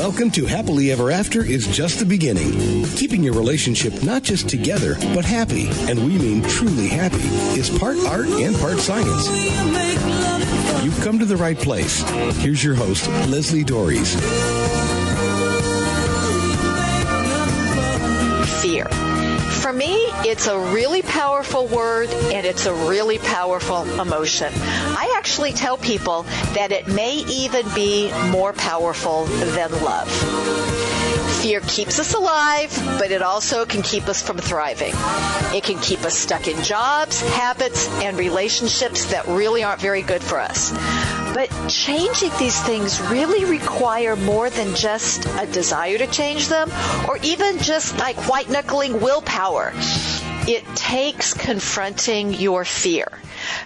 Welcome to Happily Ever After is just the beginning. Keeping your relationship not just together, but happy, and we mean truly happy, is part art and part science. You've come to the right place. Here's your host, Leslie Dories. Fear. For me, it's a really powerful word, and it's a really powerful emotion. I actually tell people that it may even be more powerful than love. Fear keeps us alive, but it also can keep us from thriving. It can keep us stuck in jobs, habits, and relationships that really aren't very good for us. But changing these things really require more than just a desire to change them, or even just like white-knuckling willpower. It takes confronting your fear.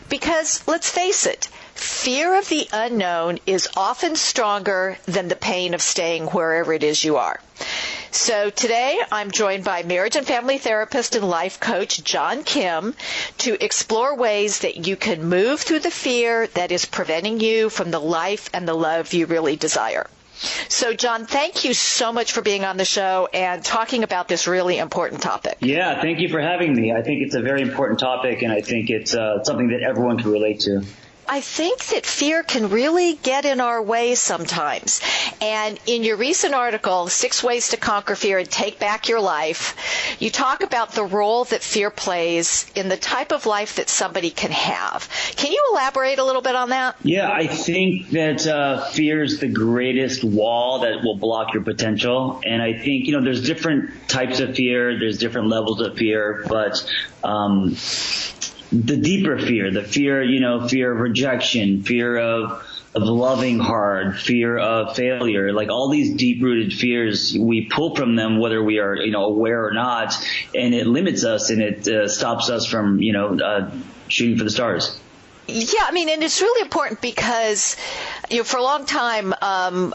Because, let's face it, fear of the unknown is often stronger than the pain of staying wherever it is you are. So today I'm joined by marriage and family therapist and life coach John Kim to explore ways that you can move through the fear that is preventing you from the life and the love you really desire. So, John, thank you so much for being on the show and talking about this really important topic. Yeah, thank you for having me. I think it's a very important topic, and I think it's something that everyone can relate to. I think that fear can really get in our way sometimes. And in your recent article, 6 Ways to Conquer Fear and Take Back Your Life, you talk about the role that fear plays in the type of life that somebody can have. Can you elaborate a little bit on that? Yeah, I think that fear is the greatest wall that will block your potential. And I think, there's different types of fear, there's different levels of fear, but the deeper fear, the fear, fear of rejection, fear of loving hard, fear of failure, like all these deep-rooted fears, we pull from them whether we are, aware or not, and it limits us and it stops us from, shooting for the stars. Yeah, and it's really important because, for a long time, I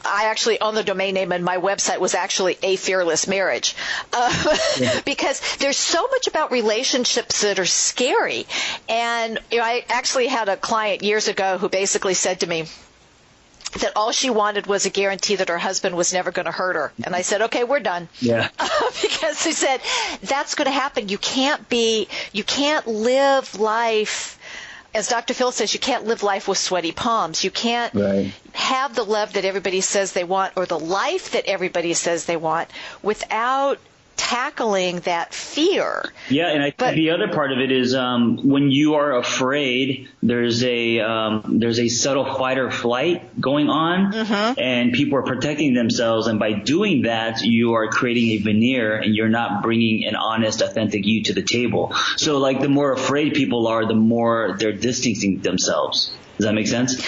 actually own the domain name, and my website was actually A Fearless Marriage, because there's so much about relationships that are scary. And I actually had a client years ago who basically said to me that all she wanted was a guarantee that her husband was never going to hurt her. And I said, okay, we're done. Yeah. Because they said, that's going to happen. You can't live life. As Dr. Phil says, you can't live life with sweaty palms. You can't have the love that everybody says they want or the life that everybody says they want without tackling that fear. Yeah, and I think the other part of it is when you are afraid, there's a subtle fight or flight going on, and people are protecting themselves. And by doing that, you are creating a veneer, and you're not bringing an honest, authentic you to the table. So, like, the more afraid people are, the more they're distancing themselves. Does that make sense?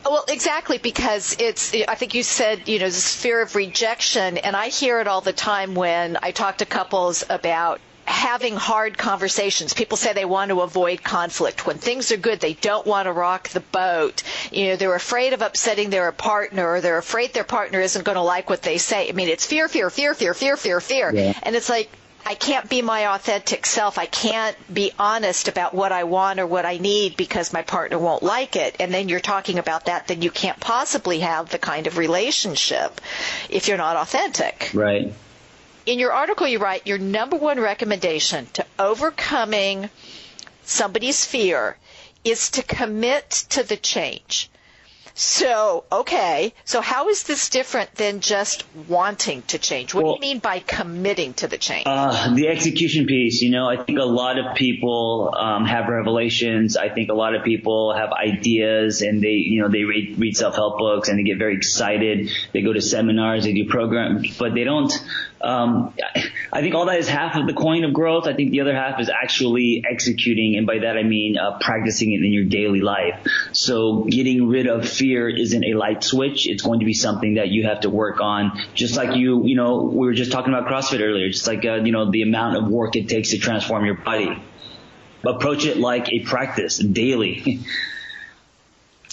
Well, exactly, because I think you said, this fear of rejection, and I hear it all the time when I talk to couples about having hard conversations. People say they want to avoid conflict. When things are good, they don't want to rock the boat. They're afraid of upsetting their partner, or they're afraid their partner isn't going to like what they say. It's fear, fear, fear, fear, fear, fear, fear. Yeah. And it's like, I can't be my authentic self. I can't be honest about what I want or what I need because my partner won't like it. And then you're talking about that, then you can't possibly have the kind of relationship if you're not authentic. Right. In your article, you write, your number one recommendation to overcoming somebody's fear is to commit to the change. So, okay, so how is this different than just wanting to change? What do you mean by committing to the change? The execution piece, I think a lot of people have revelations. I think a lot of people have ideas, and they read self-help books, and they get very excited. They go to seminars, they do programs, but they don't. I think all that is half of the coin of growth. I think the other half is actually executing, and by that I mean practicing it in your daily life. So getting rid of fear isn't a light switch. It's going to be something that you have to work on. Just like we were just talking about CrossFit earlier. Just like the amount of work it takes to transform your body. Approach it like a practice daily.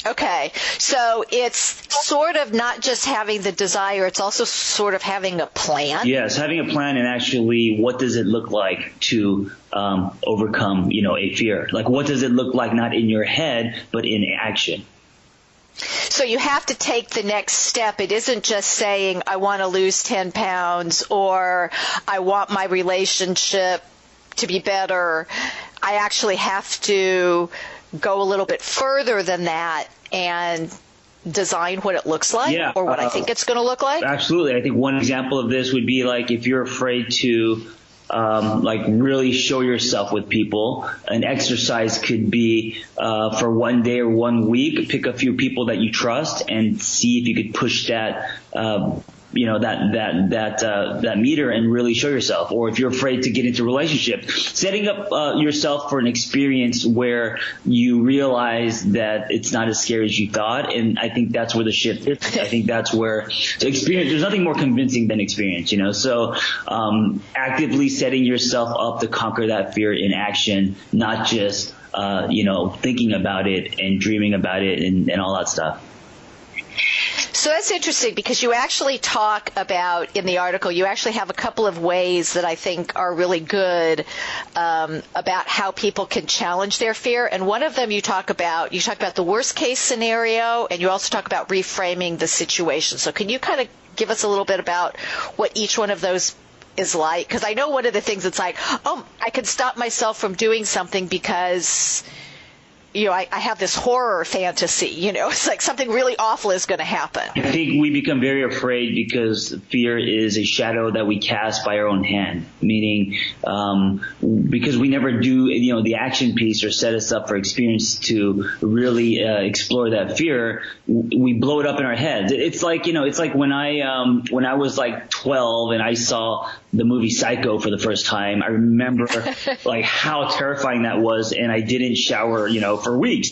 Okay, so it's sort of not just having the desire, it's also sort of having a plan? Yes, having a plan, and actually what does it look like to overcome, a fear? Like, what does it look like not in your head, but in action? So you have to take the next step. It isn't just saying, I want to lose 10 pounds or I want my relationship to be better. I actually have to go a little bit further than that and design what it looks like or what I think it's going to look like. Absolutely. I think one example of this would be like if you're afraid to like really show yourself with people. An exercise could be for one day or 1 week, pick a few people that you trust and see if you could push that that meter and really show yourself. Or if you're afraid to get into a relationship, setting up yourself for an experience where you realize that it's not as scary as you thought. And I think that's where the shift is. I think that's where experience, there's nothing more convincing than experience, so actively setting yourself up to conquer that fear in action, not just thinking about it and dreaming about it and all that stuff. So that's interesting because you actually talk about, in the article, you actually have a couple of ways that I think are really good about how people can challenge their fear. And one of them you talk about the worst case scenario, and you also talk about reframing the situation. So can you kind of give us a little bit about what each one of those is like? Because I know one of the things it's like, I can stop myself from doing something because I have this horror fantasy, it's like something really awful is going to happen. I think we become very afraid because fear is a shadow that we cast by our own hand, meaning because we never do, the action piece or set us up for experience to really explore that fear, we blow it up in our heads. It's like, it's like when I was like 12 and I saw the movie Psycho for the first time, I remember like how terrifying that was, and I didn't shower, for weeks.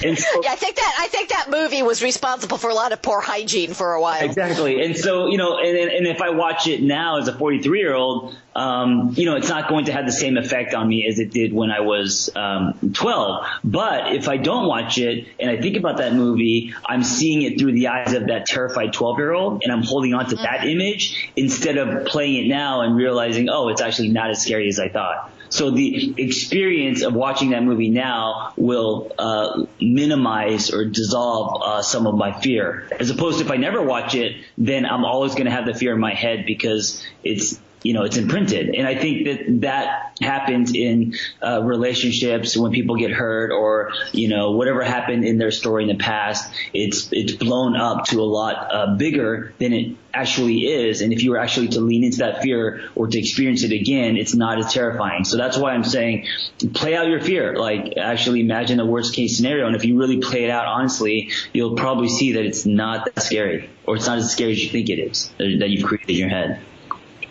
And so, I think that movie was responsible for a lot of poor hygiene for a while. Exactly. And so, and if I watch it now as a 43-year-old, it's not going to have the same effect on me as it did when I was 12. But if I don't watch it and I think about that movie, I'm seeing it through the eyes of that terrified 12-year-old, and I'm holding on to that image instead of playing it now and realizing, it's actually not as scary as I thought. So the experience of watching that movie now will minimize or dissolve some of my fear. As opposed to if I never watch it, then I'm always going to have the fear in my head because it's imprinted. And I think that happens in relationships when people get hurt or, whatever happened in their story in the past, it's blown up to a lot bigger than it actually is. And if you were actually to lean into that fear or to experience it again, it's not as terrifying. So that's why I'm saying play out your fear. Like actually imagine the worst case scenario. And if you really play it out honestly, you'll probably see that it's not that scary, or it's not as scary as you think it is, that you've created in your head.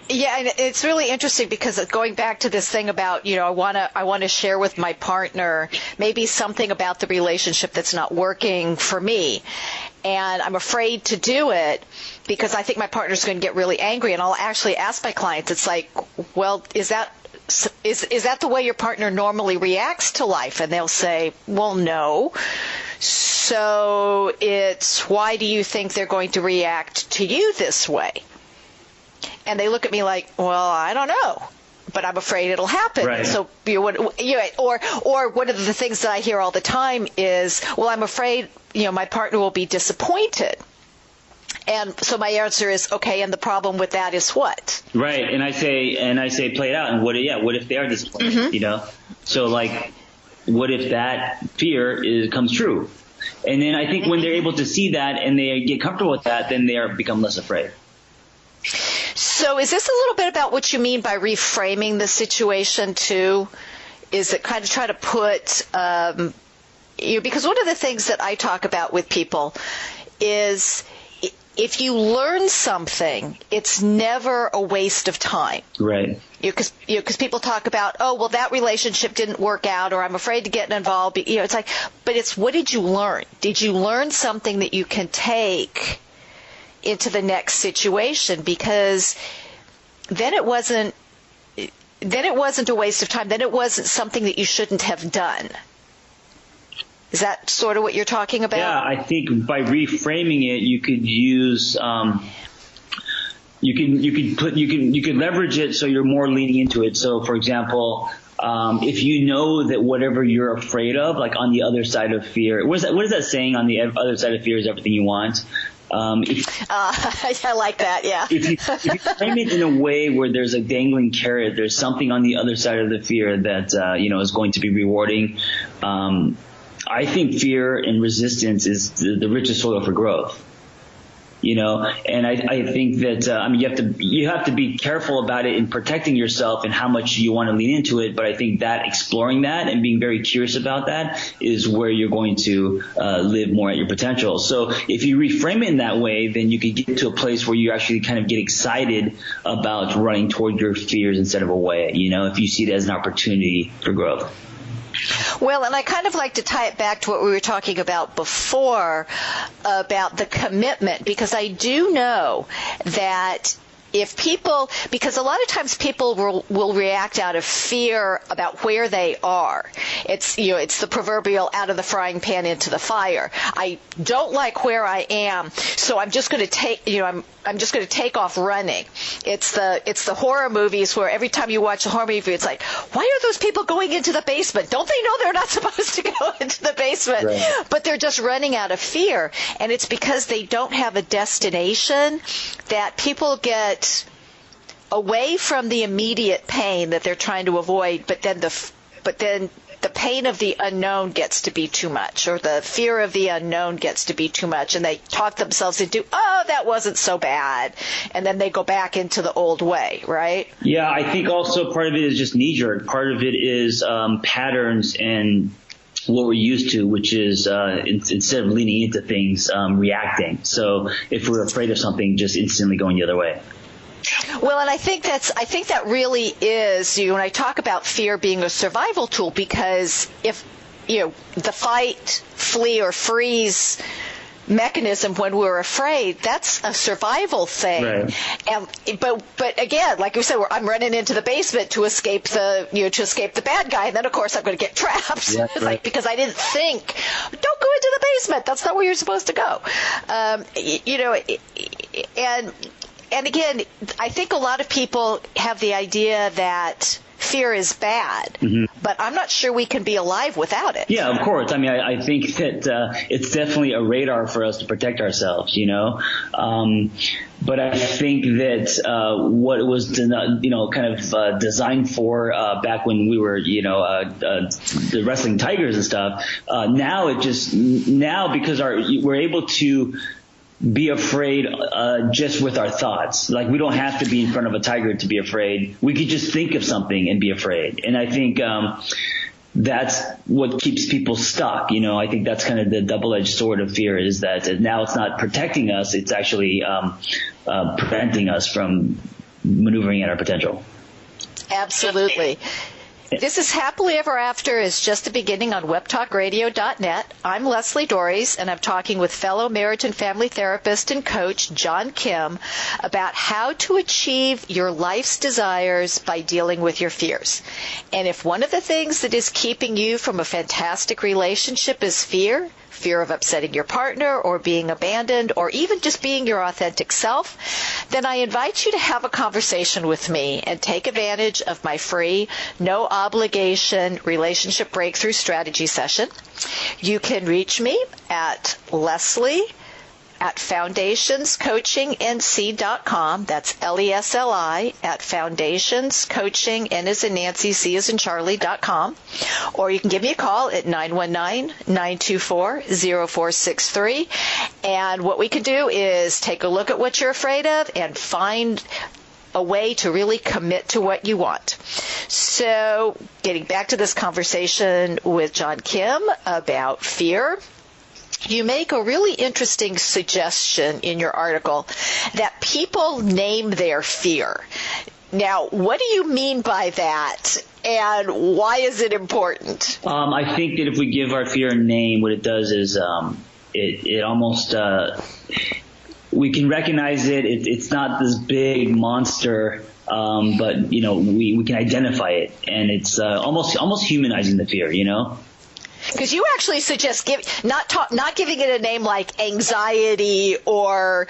Yeah, and it's really interesting because going back to this thing about, I want to share with my partner maybe something about the relationship that's not working for me. And I'm afraid to do it because I think my partner's going to get really angry. And I'll actually ask my clients, it's like, well, is that the way your partner normally reacts to life? And they'll say, well, no. So it's, why do you think they're going to react to you this way? And they look at me like, well, I don't know, but I'm afraid it'll happen. Right. So or one of the things that I hear all the time is, well, I'm afraid, my partner will be disappointed. And so my answer is, okay, and the problem with that is what? Right. And I say play it out. And what if they are disappointed, Mm-hmm. So like, what if that fear comes true? And then I think when they're able to see that and they get comfortable with that, then they become less afraid. So is this a little bit about what you mean by reframing the situation too? Is it kind of try to put, because one of the things that I talk about with people is if you learn something, it's never a waste of time. Right. Because people talk about, well, that relationship didn't work out, or I'm afraid to get involved. It's like, but it's what did you learn? Did you learn something that you can take into the next situation? Because then it wasn't a waste of time. Then it wasn't something that you shouldn't have done. Is that sort of what you're talking about? Yeah, I think by reframing it, you could use you could leverage it so you're more leaning into it. So, for example, if you know that whatever you're afraid of, like on the other side of fear, what is that saying? On the other side of fear is everything you want. I like that. Yeah. If you frame it in a way where there's a dangling carrot, there's something on the other side of the fear that is going to be rewarding. I think fear and resistance is the richest soil for growth. And I think that you have to be careful about it in protecting yourself and how much you want to lean into it. But I think that exploring that and being very curious about that is where you're going to live more at your potential. So if you reframe it in that way, then you can get to a place where you actually kind of get excited about running toward your fears instead of away. If you see it as an opportunity for growth. Well, and I kind of like to tie it back to what we were talking about before about the commitment, because I do know that if people, because a lot of times people will react out of fear about where they are. It's the proverbial out of the frying pan into the fire. I don't like where I am, so I'm just going to take, I'm just going to take off running. It's the horror movies where every time you watch a horror movie, it's like, why are those people going into the basement? Don't they know they're not supposed to go into the basement? Right. But they're just running out of fear, and it's because they don't have a destination that people get away from the immediate pain that they're trying to avoid, but then the pain of the unknown gets to be too much, or the fear of the unknown gets to be too much, and they talk themselves into, oh, that wasn't so bad, and then they go back into the old way, right? Yeah, I think also part of it is just knee-jerk. Part of it is patterns and what we're used to, which is instead of leaning into things, reacting. So if we're afraid of something, just instantly going the other way. Well, and I think that really is, when I talk about fear being a survival tool, because if, the fight, flee, or freeze mechanism when we're afraid, that's a survival thing. Right. But again, like you said, I'm running into the basement to escape the bad guy, and then of course I'm going to get trapped. Yeah, right. Like, because I didn't think, don't go into the basement. That's not where you're supposed to go. And again, I think a lot of people have the idea that fear is bad, but I'm not sure we can be alive without it. Yeah, of course. I mean, I think that it's definitely a radar for us to protect ourselves, but I think that what it was designed for back when we were, the wrestling tigers and stuff, now because we're able to be afraid just with our thoughts. Like, we don't have to be in front of a tiger to be afraid. We could just think of something and be afraid. And I think that's what keeps people stuck. I think that's kind of the double-edged sword of fear, is that now it's not protecting us, it's actually preventing us from maneuvering at our potential. Absolutely. This is Happily Ever After is just the beginning on webtalkradio.net. I'm Leslie Dories, and I'm talking with fellow marriage and family therapist and coach John Kim about how to achieve your life's desires by dealing with your fears. And if one of the things that is keeping you from a fantastic relationship is fear of upsetting your partner or being abandoned or even just being your authentic self, then I invite you to have a conversation with me and take advantage of my free, no obligation relationship breakthrough strategy session. You can reach me at Leslie@foundationscoachingnc.com. That's Lesli at foundationscoaching, N as in Nancy, C as in Charlie.com. Or you can give me a call at 919-924-0463. And what we can do is take a look at what you're afraid of and find a way to really commit to what you want. So, getting back to this conversation with John Kim about fear, you make a really interesting suggestion in your article that people name their fear. Now, what do you mean by that, and why is it important? I think that if we give our fear a name, what it does is it almost we can recognize it. It's not this big monster, but we can identify it, and it's almost humanizing the fear. Because you actually suggest not giving it a name like anxiety or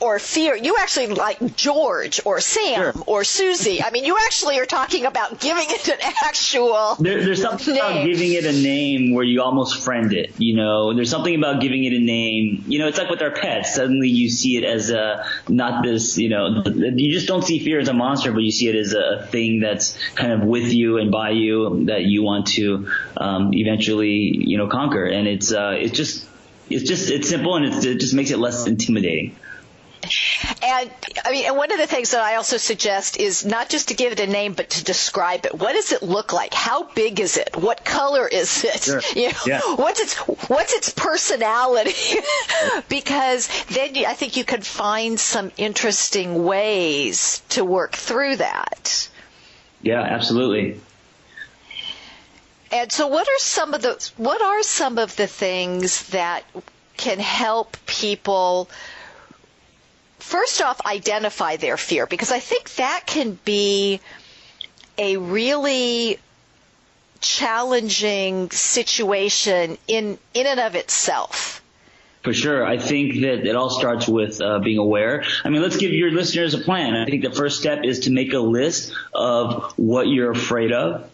or fear. You actually like George or Sam or Susie. I mean, you actually are talking about giving it an actual There's something name. about giving it a name where you almost friend it, There's something about giving it a name. It's like with our pets. Suddenly you see it as not this, you just don't see fear as a monster, but you see it as a thing that's kind of with you and by you that you want to eventually, conquer. And it's simple, and it just makes it less intimidating. And and one of the things that I also suggest is not just to give it a name, but to describe it. What does it look like? How big is it? What color is it? Sure. Yeah. What's its personality? Because then I think you can find some interesting ways to work through that. Yeah, absolutely. And so what are some of the things that can help people first off identify their fear? Because I think that can be a really challenging situation in and of itself. For sure. I think that it all starts with being aware. Let's give your listeners a plan. I think the first step is to make a list of what you're afraid of.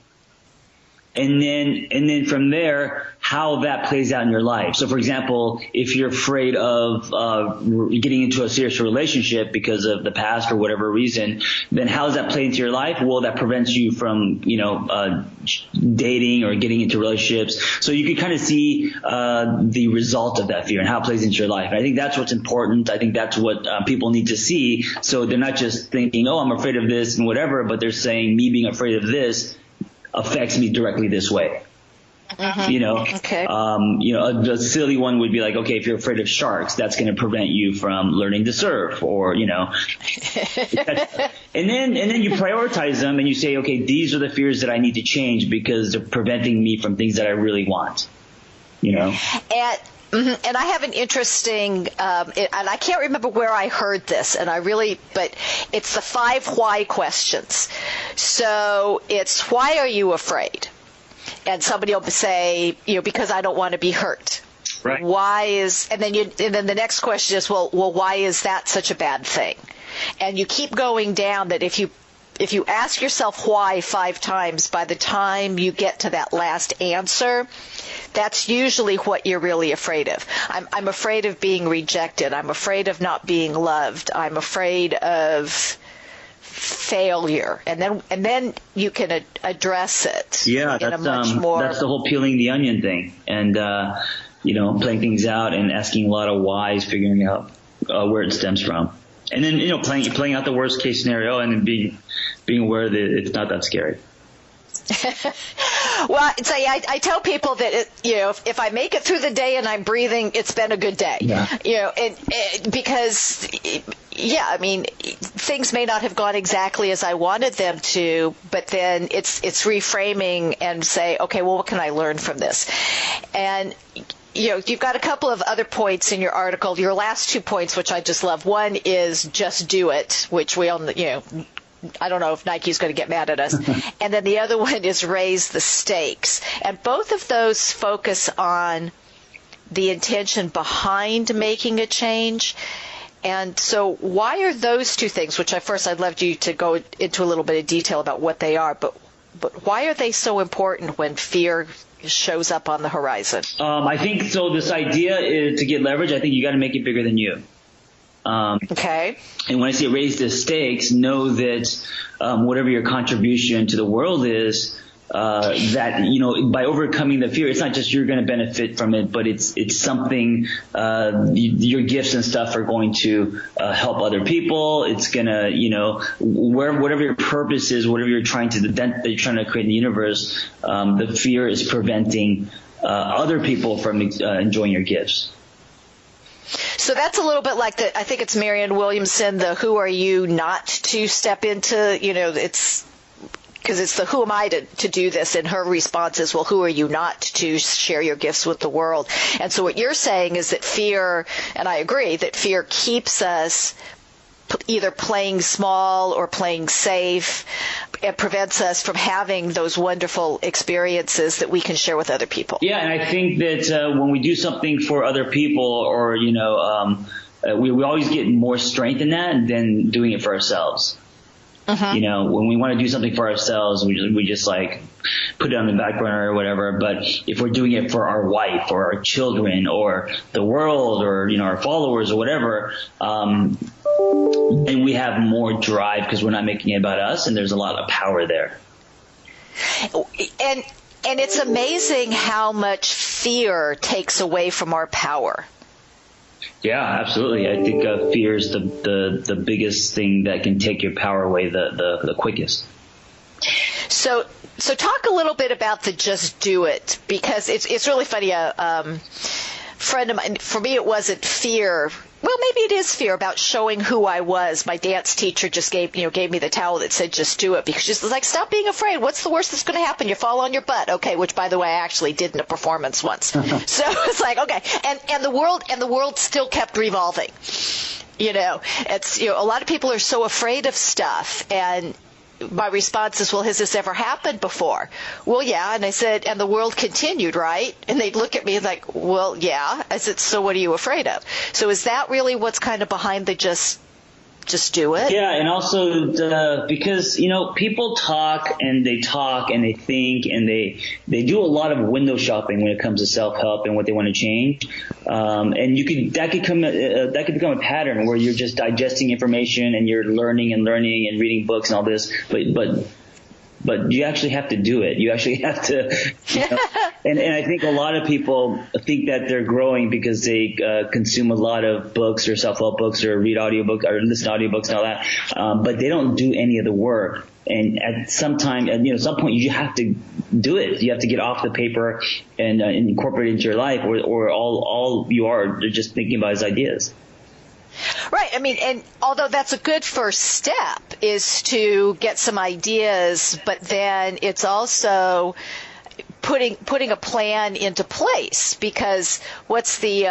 And then from there, how that plays out in your life. So, for example, if you're afraid of getting into a serious relationship because of the past or whatever reason, then how does that play into your life? Well, that prevents you from, dating or getting into relationships. So you can kind of see the result of that fear and how it plays into your life. And I think that's what's important. I think that's what people need to see. So they're not just thinking, oh, I'm afraid of this and whatever, but they're saying me being afraid of this affects me directly this way. Mm-hmm. Okay. A silly one would be like, okay, if you're afraid of sharks, that's going to prevent you from learning to surf, or, and then you prioritize them and you say, okay, these are the fears that I need to change because they're preventing me from things that I really want, And I have an interesting, and I can't remember where I heard this, but it's the 5 why questions. So it's, why are you afraid? And somebody will say, because I don't want to be hurt. Right. And then the next question is, well, why is that such a bad thing? And you keep going down that if you ask yourself why 5 times, by the time you get to that last answer, that's usually what you're really afraid of. I'm afraid of being rejected. I'm afraid of not being loved. I'm afraid of failure. And then you can address it. Yeah, that's the whole peeling the onion thing. And, playing things out and asking a lot of whys, figuring out where it stems from. And then, playing out the worst case scenario and then being aware that it's not that scary. Well, I tell people that if I make it through the day and I'm breathing, it's been a good day. Yeah. Because things may not have gone exactly as I wanted them to, but then it's reframing and say, okay, well, what can I learn from this? And you've got a couple of other points in your article. Your last 2 points, which I just love. One is just do it, which we all, I don't know if Nike's going to get mad at us. And then the other one is raise the stakes. And both of those focus on the intention behind making a change. And so why are those 2 things, which I'd love you to go into a little bit of detail about what they are, but why are they so important when fear shows up on the horizon? I think so. This idea is to get leverage. I think you got to make it bigger than you. Okay. And when I say raise the stakes, know that whatever your contribution to the world is, that by overcoming the fear, it's not just you're going to benefit from it, but it's something. Your gifts and stuff are going to help other people. It's gonna whatever your purpose is, whatever you're trying to create in the universe, the fear is preventing other people from enjoying your gifts. So that's a little bit like I think it's Marianne Williamson, the who are you not to step into, it's because it's the who am I to do this, and her response is, well, who are you not to share your gifts with the world? And so what you're saying is that fear, and I agree, that fear keeps us either playing small or playing safe, it prevents us from having those wonderful experiences that we can share with other people. Yeah, and I think that when we do something for other people, or we always get more strength in that than doing it for ourselves. When we want to do something for ourselves, we just like put it on the back burner or whatever. But if we're doing it for our wife or our children or the world or, our followers or whatever, then we have more drive because we're not making it about us, and there's a lot of power there. And it's amazing how much fear takes away from our power. Yeah, absolutely. I think fear is the biggest thing that can take your power away the quickest. So talk a little bit about the just do it, because it's really funny. A friend of mine, for me, it wasn't fear. Well, maybe it is fear about showing who I was. My dance teacher just gave me the towel that said just do it, because she's like, stop being afraid. What's the worst that's going to happen? You fall on your butt. Okay, which, by the way, I actually did in a performance once. So it's like, okay. And the world still kept revolving. It's, a lot of people are so afraid of stuff, and my response is, well, has this ever happened before? Well, yeah. And I said, and the world continued, right? And they'd look at me like, well, yeah. I said, so what are you afraid of? So is that really what's kind of behind the just do it? Yeah. And also because, people talk and they think and they do a lot of window shopping when it comes to self-help and what they want to change. And that could become a pattern where you're just digesting information and you're learning and reading books and all this, but you actually have to do it. You actually have to, and I think a lot of people think that they're growing because they consume a lot of books or self-help books or read audiobooks or listen to audiobooks and all that, but they don't do any of the work. And at some point, you have to do it. You have to get off the paper and incorporate it into your life, or all you are just thinking about is ideas. Right. I mean, and although that's a good first step, is to get some ideas, but then it's also putting a plan into place, because what's the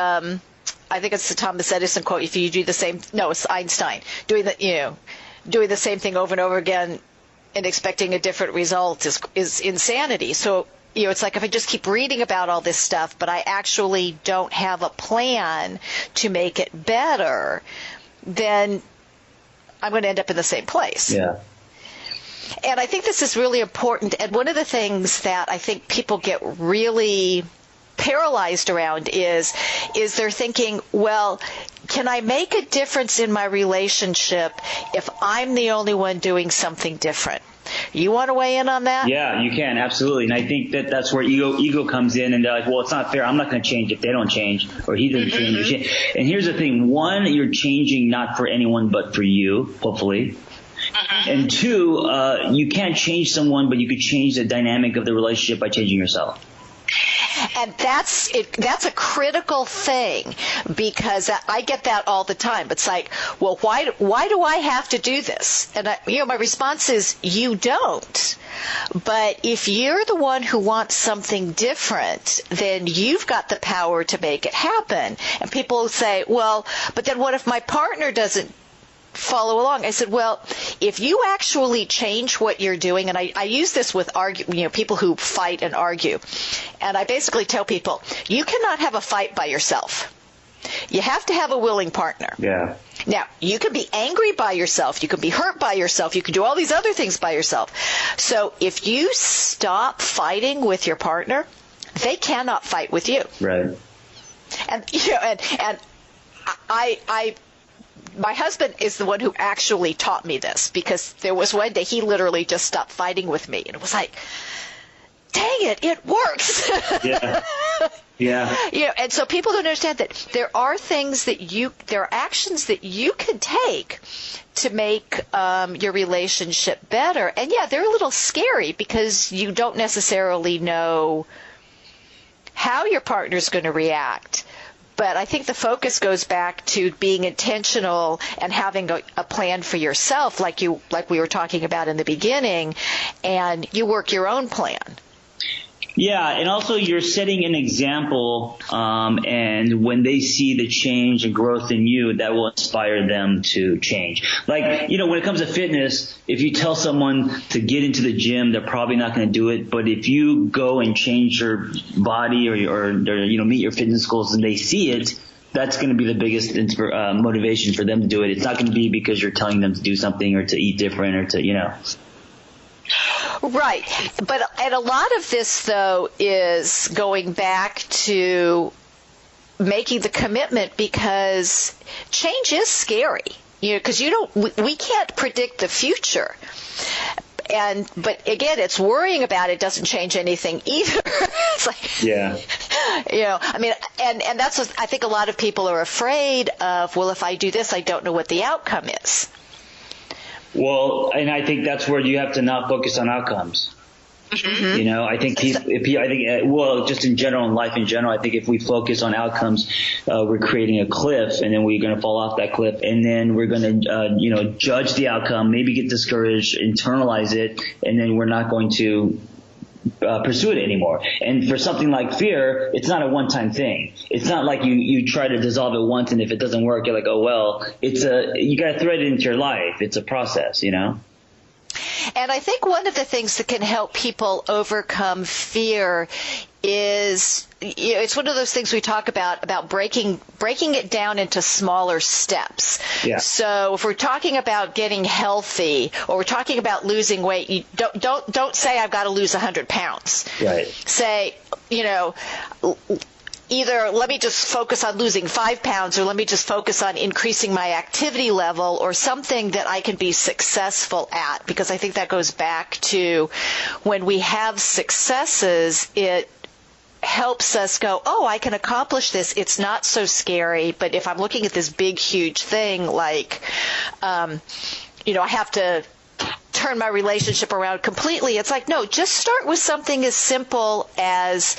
I think it's the Thomas Edison quote, if you do the same, no, it's Einstein, doing the same thing over and over again and expecting a different result is insanity. So it's like if I just keep reading about all this stuff, but I actually don't have a plan to make it better, then I'm going to end up in the same place. Yeah. And I think this is really important. And one of the things that I think people get really paralyzed around is they're thinking, well, can I make a difference in my relationship if I'm the only one doing something different? You want to weigh in on that? Yeah, you can, absolutely. And I think that's where ego comes in, and they're like, well, it's not fair. I'm not going to change if they don't change, or he doesn't change. And here's the thing. One, you're changing not for anyone but for you, hopefully. And two, you can't change someone, but you could change the dynamic of the relationship by changing yourself. And that's a critical thing, because I get that all the time. It's like, well, why do I have to do this? And my response is, you don't. But if you're the one who wants something different, then you've got the power to make it happen. And people say, well, but then what if my partner doesn't follow along? I said, well, if you actually change what you're doing, and I use this with people who fight and argue, and I basically tell people, you cannot have a fight by yourself. You have to have a willing partner. Yeah. Now, you can be angry by yourself, you can be hurt by yourself, you can do all these other things by yourself. So if you stop fighting with your partner, they cannot fight with you. Right. And I my husband is the one who actually taught me this, because there was one day he literally just stopped fighting with me, and it was like, dang it works. Yeah. Yeah. And so people don't understand that there are actions that you can take to make your relationship better. And yeah, they're a little scary because you don't necessarily know how your partner's going to react. But I think the focus goes back to being intentional and having a plan for yourself, like we were talking about in the beginning, and you work your own plan. Yeah, and also you're setting an example, and when they see the change and growth in you, that will inspire them to change. Like, when it comes to fitness, if you tell someone to get into the gym, they're probably not going to do it. But if you go and change your body or meet your fitness goals and they see it, that's going to be the biggest motivation for them to do it. It's not going to be because you're telling them to do something or to eat different or to, Right. And a lot of this, though, is going back to making the commitment, because change is scary, because we can't predict the future. But again, it's worrying about it doesn't change anything either. It's like, yeah. And that's what I think a lot of people are afraid of. Well, if I do this, I don't know what the outcome is. Well, and I think that's where you have to not focus on outcomes. Mm-hmm. I think just in general, in life in general, I think if we focus on outcomes, we're creating a cliff, and then we're going to fall off that cliff, and then we're going to, judge the outcome, maybe get discouraged, internalize it, and then we're not going to pursue it anymore. And for something like fear, it's not a one-time thing. It's not like you try to dissolve it once, and if it doesn't work, you're like, oh well. You got to thread it into your life. It's a process, And I think one of the things that can help people overcome fear is, it's one of those things we talk about breaking it down into smaller steps. Yeah. So if we're talking about getting healthy, or we're talking about losing weight, you don't say I've got to lose 100 pounds. Right. Say, either let me just focus on losing 5 pounds, or let me just focus on increasing my activity level, or something that I can be successful at. Because I think that goes back to when we have successes, it helps us go, oh, I can accomplish this. It's not so scary. But if I'm looking at this big, huge thing, like, I have to turn my relationship around completely. It's like, no, just start with something as simple as,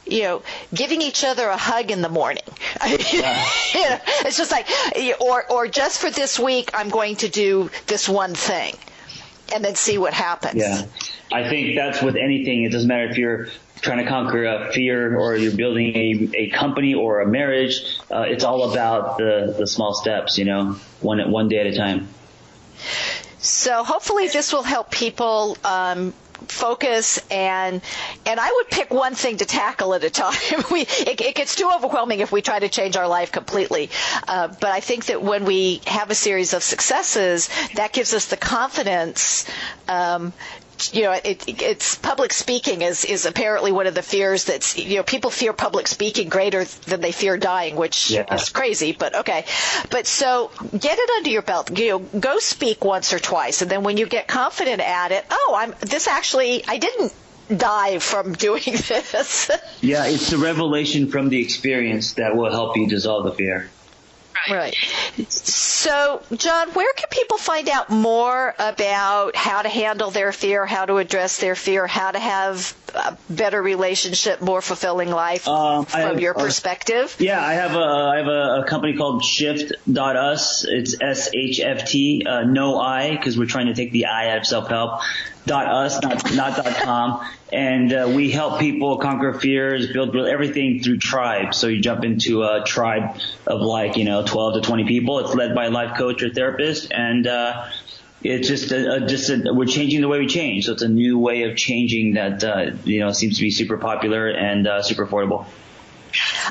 giving each other a hug in the morning. It's just like, or just for this week, I'm going to do this one thing, and then see what happens. Yeah. I think that's with anything. It doesn't matter if you're trying to conquer a fear, or you're building a company or a marriage. It's all about the small steps, one day at a time. So hopefully this will help people focus, and I would pick one thing to tackle at a time. It gets too overwhelming if we try to change our life completely. But I think that when we have a series of successes, that gives us the confidence. It's public speaking is apparently one of the fears that's, people fear public speaking greater than they fear dying, which is crazy, but okay. But so get it under your belt, go speak once or twice. And then when you get confident at it, I didn't die from doing this. Yeah. It's the revelation from the experience that will help you dissolve the fear. Right. So, John, where can people find out more about how to handle their fear, how to address their fear, how to have a better relationship, more fulfilling life from your perspective? Yeah, I have a company called Shift.us. It's SHFT, no I, because we're trying to take the I out of self-help. .us, not .com, and we help people conquer fears, build everything through tribes. So you jump into a tribe of 12 to 20 people. It's led by a life coach or therapist, and it's just we're changing the way we change. So it's a new way of changing that seems to be super popular and super affordable.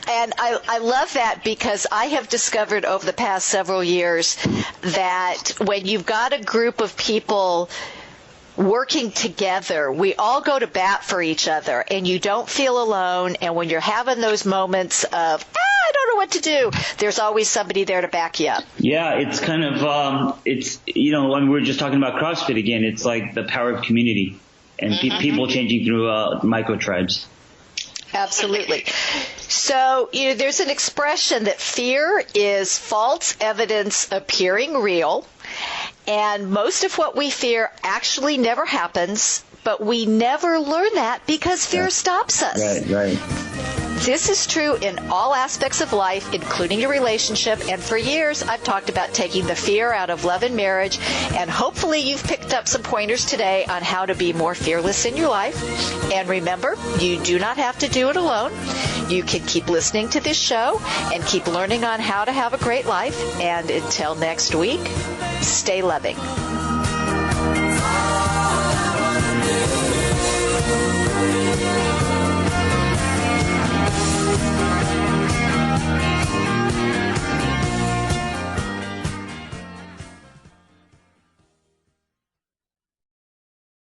And I love that, because I have discovered over the past several years that when you've got a group of people working together, we all go to bat for each other, and you don't feel alone. And when you're having those moments of, I don't know what to do, there's always somebody there to back you up. Yeah, it's kind of, when we're just talking about CrossFit again, it's like the power of community and people changing through micro tribes. Absolutely. So, there's an expression that fear is false evidence appearing real. And most of what we fear actually never happens, but we never learn that because fear stops us. Right. This is true in all aspects of life, including your relationship. And for years, I've talked about taking the fear out of love and marriage. And hopefully you've picked up some pointers today on how to be more fearless in your life. And remember, you do not have to do it alone. You can keep listening to this show and keep learning on how to have a great life. And until next week, stay loving.